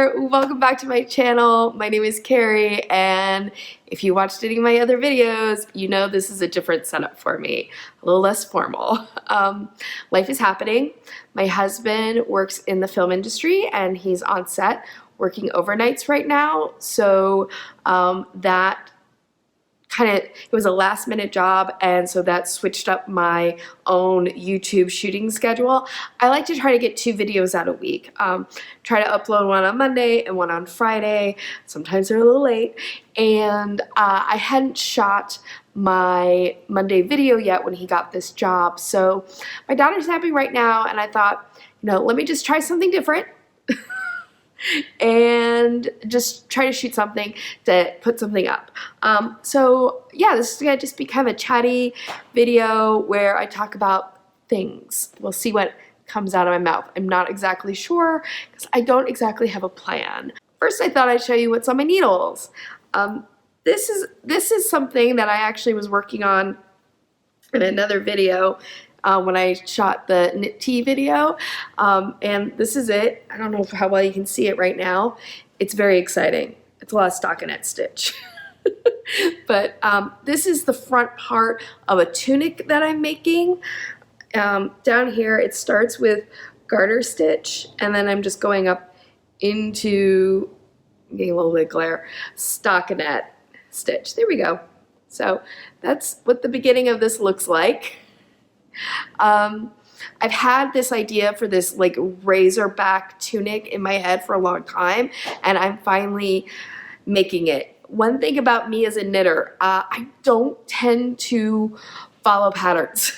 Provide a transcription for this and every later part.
there, welcome back to my channel. My name is Carrie, and if you watched any of my other videos, you know this is a different setup for me, a little less formal. Life is happening. My husband works in the film industry and he's on set working overnights right now, so that it was a last minute job, and so that switched up my own YouTube shooting schedule. I like to try to get 2 videos out a week. Try to upload one on Monday and one on Friday. Sometimes they're a little late. And I hadn't shot my Monday video yet when he got this job. So my daughter's napping right now, and I thought, let me just try something different. And just try to shoot something to put something up. So yeah, this is gonna just be kind of a chatty video where I talk about things. We'll see what comes out of my mouth. I'm not exactly sure because I don't exactly have a plan. First, I thought I'd show you what's on my needles. This is something that I actually was working on in another video. When I shot the knit tea video, and this is it. I don't know how well you can see it right now. It's very exciting. It's a lot of stockinette stitch. But this is the front part of a tunic that I'm making. Down here it starts with garter stitch, and then I'm just going up into, I'm getting a little bit of glare, stockinette stitch. There we go. So that's what the beginning of this looks like. I've had this idea for this like razorback tunic in my head for a long time, and I'm finally making it. One thing about me as a knitter, I don't tend to follow patterns.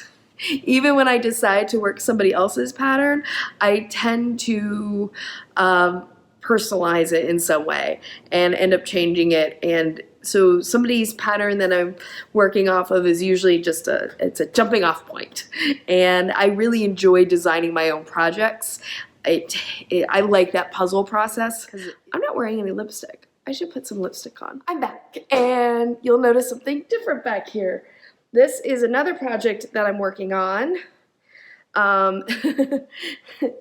Even when I decide to work somebody else's pattern, I tend to personalize it in some way and end up changing it. And so somebody's pattern that I'm working off of is usually just it's a jumping off point. And I really enjoy designing my own projects. I like that puzzle process. I'm not wearing any lipstick. I should put some lipstick on. I'm back, and you'll notice something different back here. This is another project that I'm working on.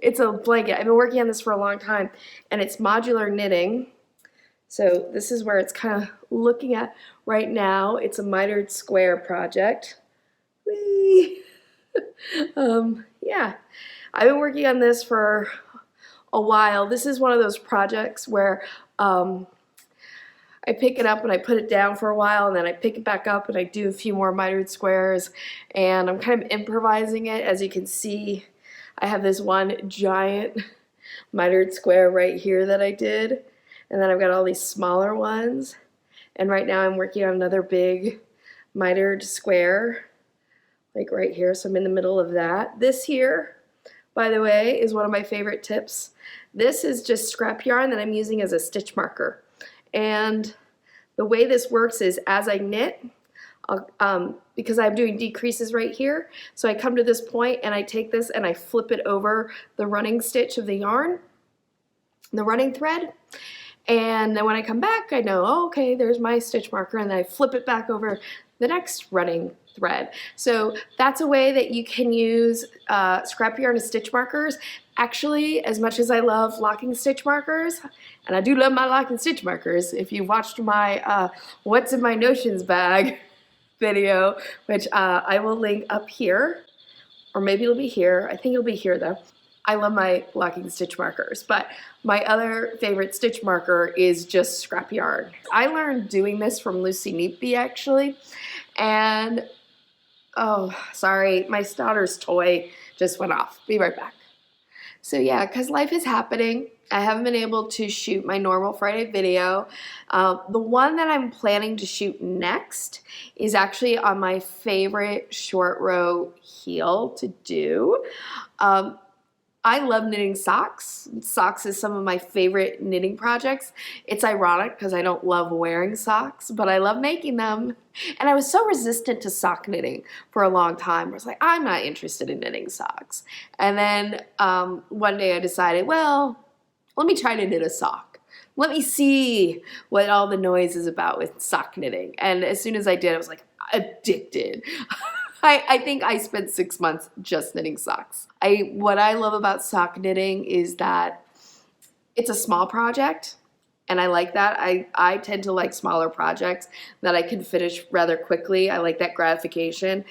It's a blanket. I've been working on this for a long time, and it's modular knitting. So this is where it's kind of looking at right now. It's a mitered square project. Whee! Yeah, I've been working on this for a while. This is one of those projects where I pick it up and I put it down for a while, and then I pick it back up and I do a few more mitered squares, and I'm kind of improvising it. As you can see, I have this one giant mitered square right here that I did. And then I've got all these smaller ones. And right now I'm working on another big mitered square, like right here. So I'm in the middle of that. This here, by the way, is one of my favorite tips. This is just scrap yarn that I'm using as a stitch marker. And the way this works is as I knit, because I'm doing decreases right here, so I come to this point and I take this and I flip it over the running stitch of the yarn, the running thread. And then when I come back, I know, oh, okay, there's my stitch marker, and then I flip it back over the next running thread. So that's a way that you can use scrap yarn as stitch markers. Actually, as much as I love locking stitch markers, and I do love my locking stitch markers, if you watched my What's in My Notions bag video, which I will link up here, or maybe it'll be here. I think it'll be here though. I love my locking stitch markers, but my other favorite stitch marker is just scrap yarn. I learned doing this from Lucy Neepy actually, and oh, sorry, my daughter's toy just went off. Be right back. So yeah, because life is happening, I haven't been able to shoot my normal Friday video. The one that I'm planning to shoot next is actually on my favorite short row heel to do. I love knitting socks. Socks is some of my favorite knitting projects. It's ironic because I don't love wearing socks, but I love making them. And I was so resistant to sock knitting for a long time. I was like, I'm not interested in knitting socks. And then one day I decided, well, let me try to knit a sock. Let me see what all the noise is about with sock knitting. And as soon as I did, I was like, addicted. I think I spent 6 months just knitting socks. What I love about sock knitting is that it's a small project, and I like that. I tend to like smaller projects that I can finish rather quickly. I like that gratification.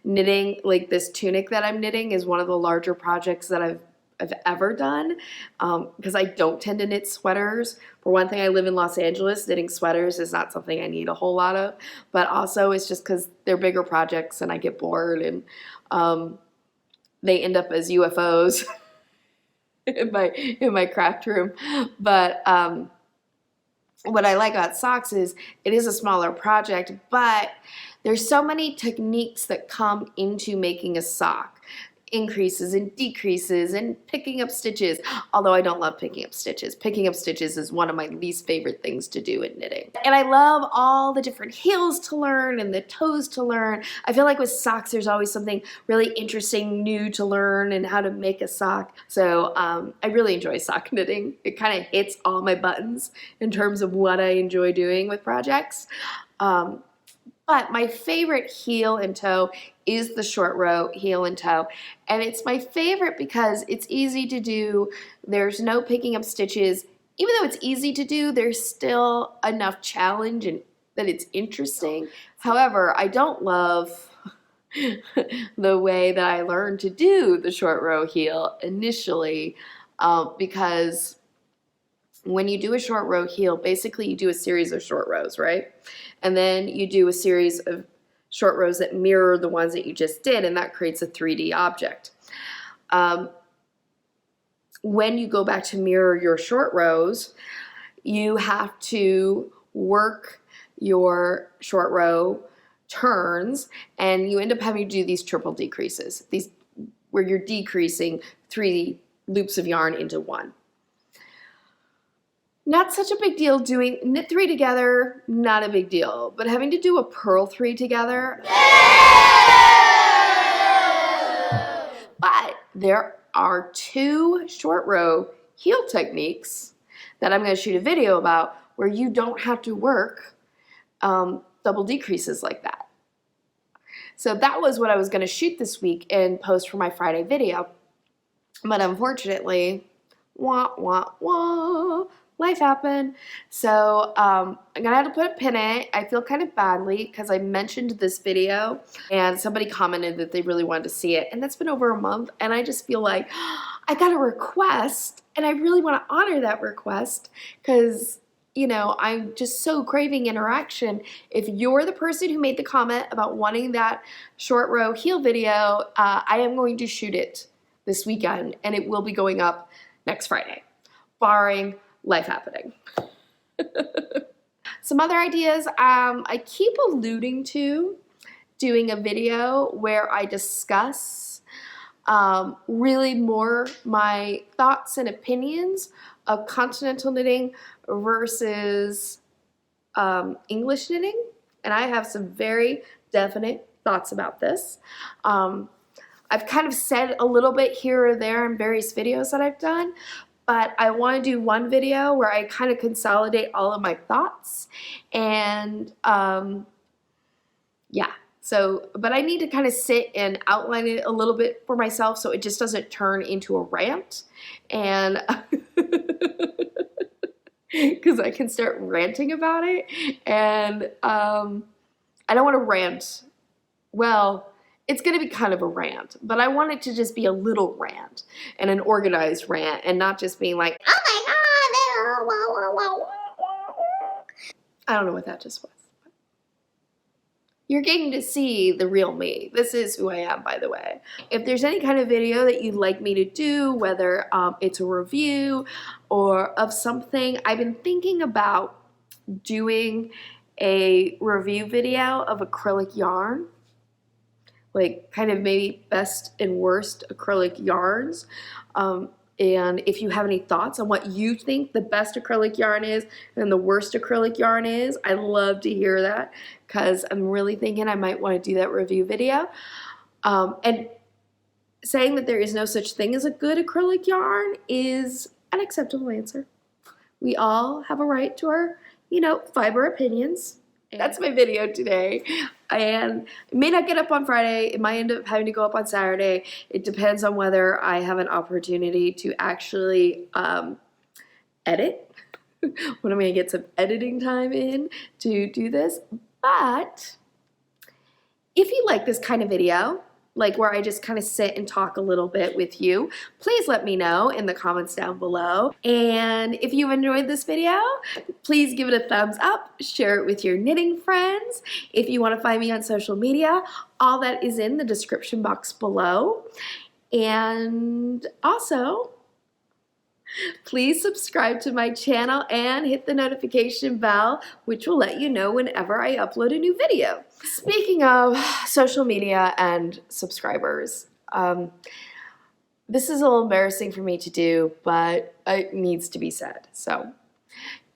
Knitting, like this tunic that I'm knitting, is one of the larger projects that I've ever done, because I don't tend to knit sweaters. For one thing, I live in Los Angeles. Knitting sweaters is not something I need a whole lot of, but also it's just because they're bigger projects and I get bored, and they end up as UFOs in my craft room. But what I like about socks is it is a smaller project, but there's so many techniques that come into making a sock. Increases and decreases and picking up stitches. Although I don't love picking up stitches. Picking up stitches is one of my least favorite things to do in knitting. And I love all the different heels to learn and the toes to learn. I feel like with socks there's always something really interesting new to learn and how to make a sock. So I really enjoy sock knitting. It kind of hits all my buttons in terms of what I enjoy doing with projects. But my favorite heel and toe is the short row heel and toe. And it's my favorite because it's easy to do. There's no picking up stitches. Even though it's easy to do, there's still enough challenge and that it's interesting. However, I don't love the way that I learned to do the short row heel initially, because when you do a short row heel, basically you do a series of short rows, right? And then you do a series of short rows that mirror the ones that you just did, and that creates a 3D object. When you go back to mirror your short rows, you have to work your short row turns, and you end up having to do these triple decreases, these where you're decreasing 3 loops of yarn into one. Not such a big deal doing knit 3 together, not a big deal, but having to do a purl 3 together. But there are 2 short row heel techniques that I'm going to shoot a video about where you don't have to work double decreases like that. So that was what I was going to shoot this week and post for my Friday video. But unfortunately, wah, wah, wah, life happened. So I'm gonna have to put a pin in it. I feel kind of badly because I mentioned this video and somebody commented that they really wanted to see it, and that's been over a month, and I just feel like I got a request and I really want to honor that request because, you know, I'm just so craving interaction. If you're the person who made the comment about wanting that short row heel video, I am going to shoot it this weekend, and it will be going up next Friday, barring life happening. Some other ideas, I keep alluding to doing a video where I discuss really more my thoughts and opinions of continental knitting versus English knitting, and I have some very definite thoughts about this. I've kind of said a little bit here or there in various videos that I've done, but I want to do one video where I kind of consolidate all of my thoughts, and yeah. So, but I need to kind of sit and outline it a little bit for myself so it just doesn't turn into a rant, and because I can start ranting about it, and I don't want to rant. Well, it's going to be kind of a rant, but I want it to just be a little rant and an organized rant and not just being like, oh my God, I don't know what that just was. You're getting to see the real me. This is who I am, by the way. If there's any kind of video that you'd like me to do, whether it's a review or of something, I've been thinking about doing a review video of acrylic yarn, like kind of maybe best and worst acrylic yarns. And if you have any thoughts on what you think the best acrylic yarn is and the worst acrylic yarn is, I'd love to hear that because I'm really thinking I might want to do that review video. And saying that there is no such thing as a good acrylic yarn is an acceptable answer. We all have a right to our, fiber opinions. That's my video today, and it may not get up on Friday. It might end up having to go up on Saturday. It depends on whether I have an opportunity to actually edit, when I'm going to get some editing time in to do this. But if you like this kind of video, like where I just kind of sit and talk a little bit with you, please let me know in the comments down below. And if you've enjoyed this video, please give it a thumbs up, share it with your knitting friends. If you want to find me on social media, all that is in the description box below. And also, please subscribe to my channel and hit the notification bell, which will let you know whenever I upload a new video. Speaking of social media and subscribers, this is a little embarrassing for me to do, but it needs to be said. So,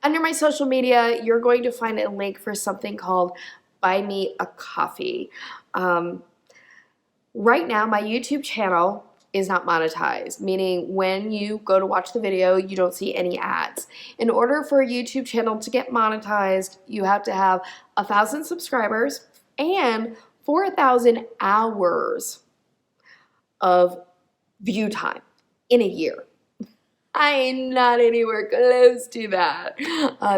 under my social media, you're going to find a link for something called Buy Me a Coffee. Right now, my YouTube channel is not monetized, meaning when you go to watch the video, you don't see any ads. In order for a YouTube channel to get monetized, you have to have 1,000 subscribers and 4,000 hours of view time in a year. I am not anywhere close to that.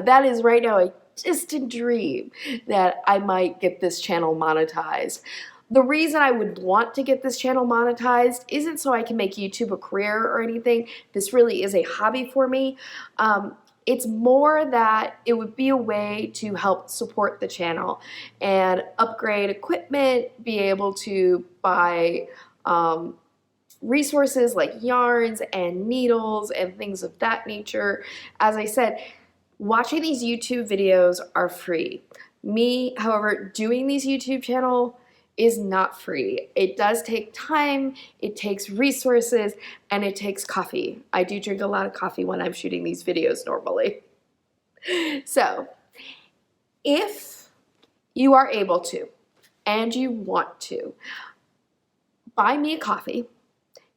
That is right now a distant dream that I might get this channel monetized. The reason I would want to get this channel monetized isn't so I can make YouTube a career or anything. This really is a hobby for me. It's more that it would be a way to help support the channel and upgrade equipment, be able to buy resources like yarns and needles and things of that nature. As I said, watching these YouTube videos are free. Me, however, doing these YouTube channel is not free. It does take time, it takes resources, and it takes coffee. I do drink a lot of coffee when I'm shooting these videos normally. So, if you are able to, and you want to, buy me a coffee,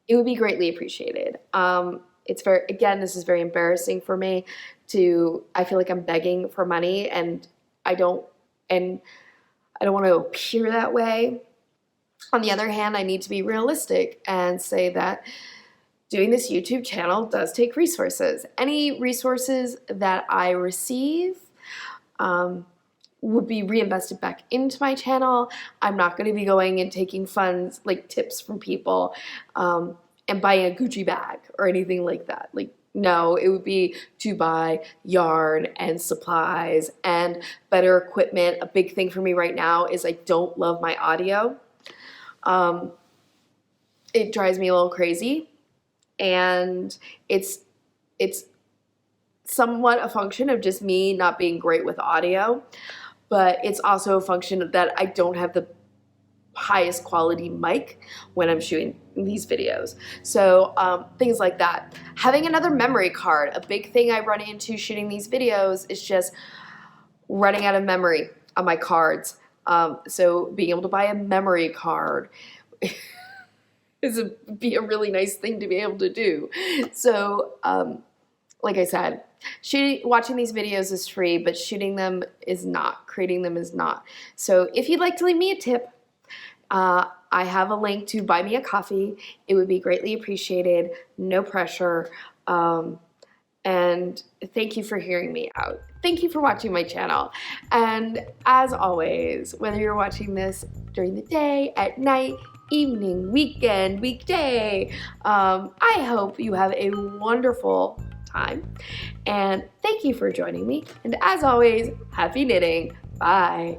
it would be greatly appreciated. Again, this is very embarrassing for me I feel like I'm begging for money, and I don't want to appear that way. On the other hand, I need to be realistic and say that doing this YouTube channel does take resources. Any resources that I receive would be reinvested back into my channel. I'm not going to be going and taking funds, like tips from people, and buying a Gucci bag or anything like that. No, it would be to buy yarn and supplies and better equipment. A big thing for me right now is I don't love my audio. It drives me a little crazy, and it's somewhat a function of just me not being great with audio, but it's also a function that I don't have the highest quality mic when I'm shooting these videos. So things like that. Having another memory card. A big thing I run into shooting these videos is just running out of memory on my cards. So being able to buy a memory card would be a really nice thing to be able to do. So like I said, watching these videos is free, but shooting them is not. Creating them is not. So if you'd like to leave me a tip, I have a link to buy me a coffee. It would be greatly appreciated. No pressure. And thank you for hearing me out. Thank you for watching my channel. And as always, whether you're watching this during the day, at night, evening, weekend, weekday, I hope you have a wonderful time. And thank you for joining me. And as always, happy knitting. Bye.